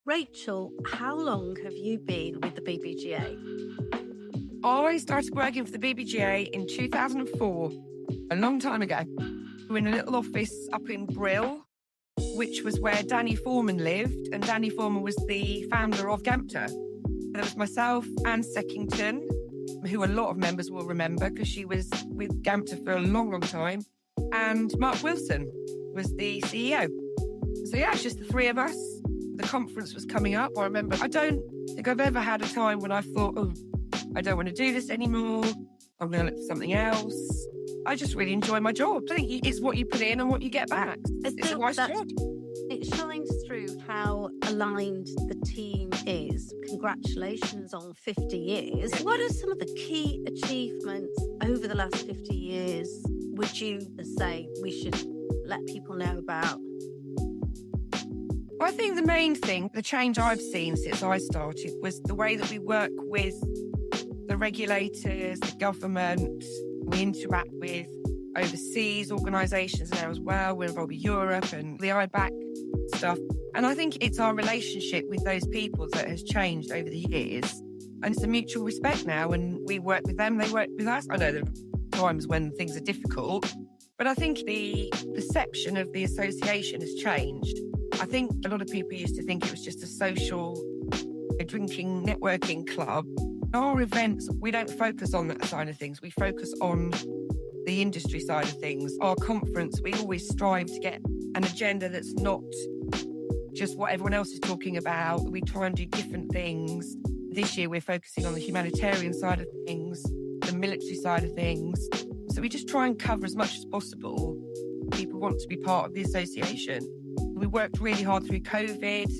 Rachel, how long have you been with the BBGA? I started working for the BBGA in 2004, a long time ago. We were in a little office up in Brill, which was where Danny Foreman lived, and Danny Foreman was the founder of GAMTA. There was myself, Anne Seckington, who a lot of members will remember because she was with GAMTA for a long, long time, and Mark Wilson was the CEO. So yeah, it's just the three of us. The conference was coming up. I remember, I don't think I've ever had a time when I thought, oh, I don't want to do this anymore. I'm going to look for something else. I just really enjoy my job. I think it's what you put in and what you get back. It's a nice job. It shines through how aligned the team is. Congratulations on 50 years. What are some of the key achievements over the last 50 years would you say we should let people know about? I think the main thing, the change I've seen since I started, was the way that we work with the regulators, the government. We interact with overseas organisations now as well. We're involved with Europe and the IBAC stuff. And I think it's our relationship with those people that has changed over the years. And it's a mutual respect now. And we work with them, they work with us. I know there are times when things are difficult, but I think the perception of the association has changed. I think a lot of people used to think it was just a social drinking networking club. Our events, we don't focus on that side of things. We focus on the industry side of things. Our conference, we always strive to get an agenda that's not just what everyone else is talking about. We try and do different things. This year, we're focusing on the humanitarian side of things, the military side of things. So we just try and cover as much as possible. People want to be part of the association. We worked really hard through COVID.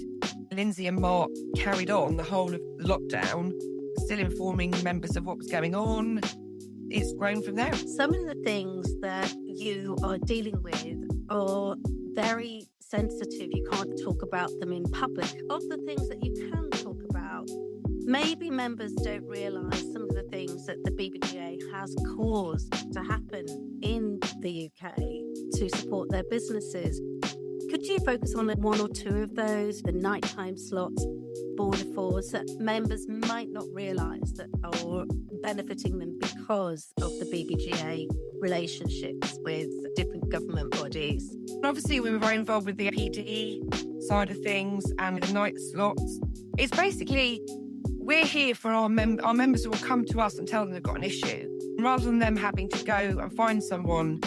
Lindsay and Mark carried on the whole of lockdown, still informing members of what was going on. It's grown from there. Some of the things that you are dealing with are very sensitive. You can't talk about them in public. Of the things that you can talk about, maybe members don't realise some of the things that the BBGA has caused to happen in the UK to support their businesses. Could you focus on one or two of those, the nighttime slots, border force, that members might not realise that are benefiting them because of the BBGA relationships with different government bodies? Obviously, we were very involved with the PD side of things and the night slots. It's basically, we're here for our members who will come to us and tell them they've got an issue. Rather than them having to go and find someone,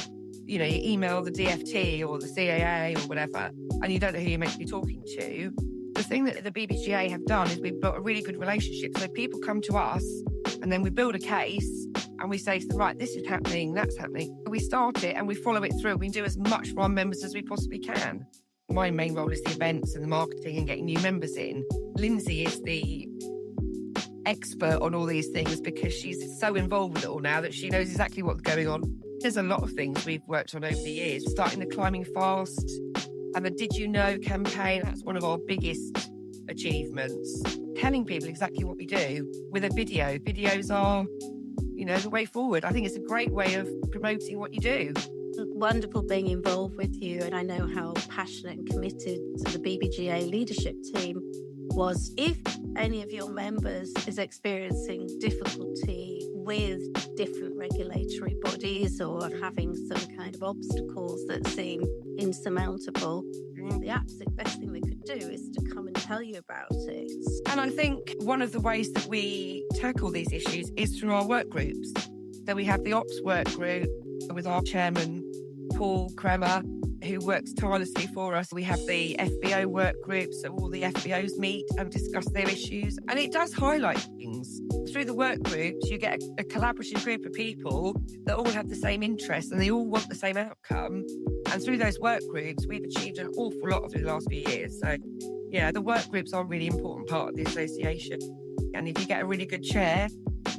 you email the DFT or the CAA or whatever, and you don't know who you're meant to be talking to. The thing that the BBGA have done is we've built a really good relationship. So people come to us and then we build a case and we say to them, right, this is happening, that's happening. We start it and we follow it through. We do as much for our members as we possibly can. My main role is the events and the marketing and getting new members in. Lindsay is the expert on all these things because she's so involved with it all now that she knows exactly what's going on. There's a lot of things we've worked on over the years, starting the Climbing Fast and the Did You Know campaign. That's one of our biggest achievements. Telling people exactly what we do with a video. Videos are, the way forward. I think it's a great way of promoting what you do. Wonderful being involved with you, and I know how passionate and committed to the BBGA leadership team was. If any of your members is experiencing difficulty with different regulatory bodies or having some kind of obstacles that seem insurmountable, the absolute best thing they could do is to come and tell you about it. And I think one of the ways that we tackle these issues is through our work groups. So we have the ops work group with our chairman, Paul Kremer, who works tirelessly for us. We have the FBO work group, so all the FBOs meet and discuss their issues. And it does highlight things. Through the work groups, you get a collaborative group of people that all have the same interests and they all want the same outcome. And through those work groups, we've achieved an awful lot over the last few years. So, yeah, the work groups are a really important part of the association. And if you get a really good chair,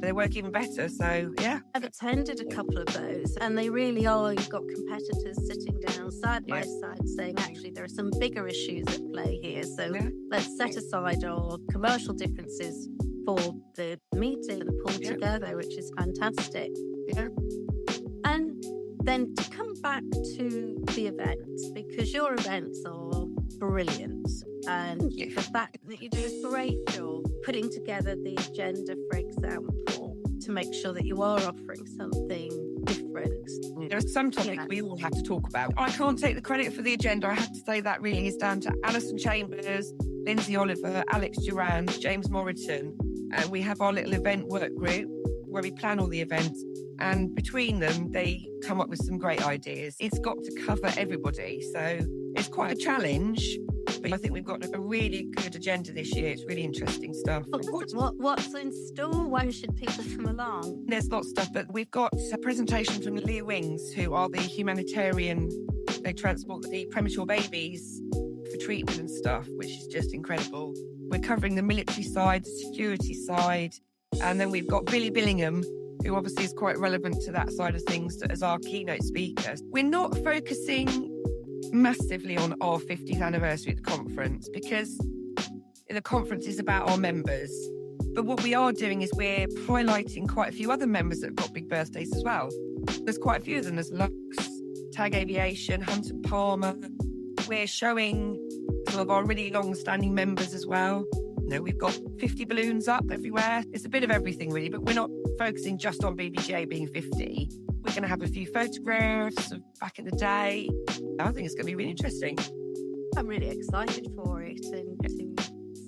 they work even better. So, yeah. I've attended a couple of those and they really are. You've got competitors sitting down side by side saying, actually, there are some bigger issues at play here. So let's set aside our commercial differences for the meeting and pull together, which is fantastic. Yeah. And then to come back to the events, because your events are brilliant. And the fact that you do is great, Joel, putting together the agenda, for example, to make sure that you are offering something different. There are some topics we all have to talk about. I can't take the credit for the agenda. I have to say that really is down to Alison Chambers, Lindsay Oliver, Alex Durand, James Morriton. And we have our little event work group where we plan all the events. And between them, they come up with some great ideas. It's got to cover everybody. So it's quite a challenge. But I think we've got a really good agenda this year. It's really interesting stuff. What's in store? When should people come along? There's lots of stuff, but we've got a presentation from Leah Wings, who are the humanitarian. They transport the premature babies for treatment and stuff, which is just incredible. We're covering the military side, the security side, and then we've got Billy Billingham, who obviously is quite relevant to that side of things as our keynote speaker. We're not focusing massively on our 50th anniversary at the conference because the conference is about our members. But what we are doing is we're highlighting quite a few other members that have got big birthdays as well. There's quite a few of them. There's Lux, Tag Aviation, Hunt and Palmer. We're showing some of our really long-standing members as well. You know, we've got 50 balloons up everywhere. It's a bit of everything really, but we're not focusing just on BBGA being 50. We're going to have a few photographs of back in the day. I think it's going to be really interesting. I'm really excited for it and to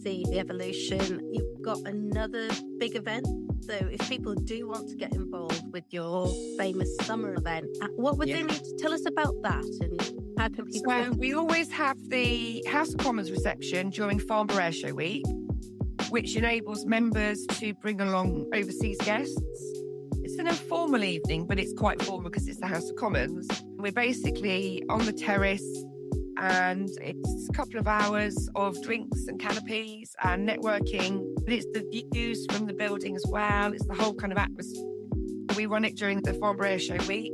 see the evolution. You've got another big event. So if people do want to get involved with your famous summer event, what would they need to tell us about that and how can people... So we always have the House of Commons reception during Farnborough Airshow Week, which enables members to bring along overseas guests. It's an informal evening, but it's quite formal because it's the House of Commons. We're basically on the terrace and it's a couple of hours of drinks and canopies and networking. But it's the views from the building as well. It's the whole kind of atmosphere. We run it during the Farnborough Airshow Week.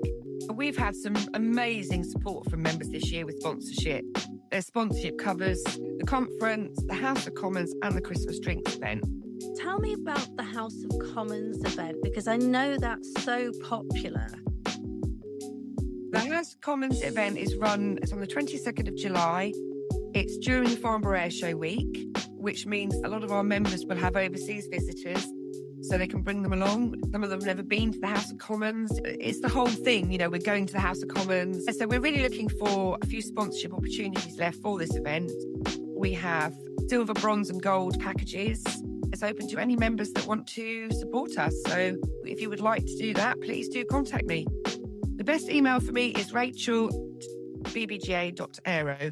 We've had some amazing support from members this year with sponsorship. Their sponsorship covers the conference, the House of Commons and the Christmas drinks event. Tell me about the House of Commons event, because I know that's so popular. The House of Commons event it's on the 22nd of July. It's during the Farnborough Airshow Week, which means a lot of our members will have overseas visitors, so they can bring them along. Some of them have never been to the House of Commons. It's the whole thing, you know, we're going to the House of Commons. So we're really looking for a few sponsorship opportunities left for this event. We have silver, bronze and gold packages. It's open to any members that want to support us. So if you would like to do that, please do contact me. The best email for me is rachel@bbga.aero.